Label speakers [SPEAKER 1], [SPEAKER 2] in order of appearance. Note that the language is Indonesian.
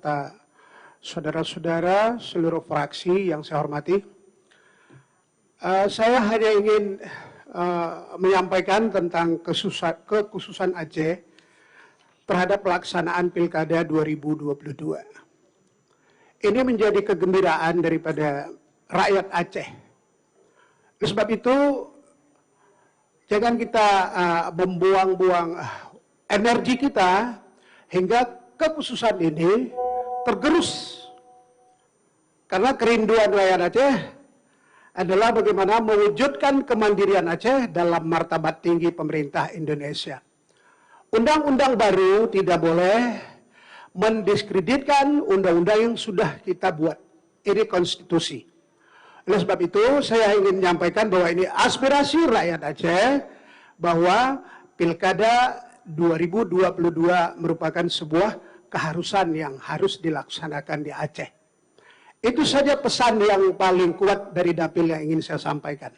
[SPEAKER 1] serta saudara-saudara seluruh fraksi yang saya hormati. Saya hanya ingin menyampaikan tentang kekhususan Aceh terhadap pelaksanaan Pilkada 2022. Ini menjadi kegembiraan daripada rakyat Aceh. Oleh sebab itu, jangan kita membuang-buang energi kita hingga kekhususan ini tergerus. Karena kerinduan rakyat Aceh adalah bagaimana mewujudkan kemandirian Aceh dalam martabat tinggi pemerintah Indonesia. Undang-undang baru tidak boleh mendiskreditkan undang-undang yang sudah kita buat. Ini konstitusi. Oleh sebab itu, saya ingin menyampaikan bahwa ini aspirasi rakyat Aceh bahwa Pilkada 2022 merupakan sebuah keharusan yang harus dilaksanakan di Aceh. Itu saja pesan yang paling kuat dari dapil yang ingin saya sampaikan.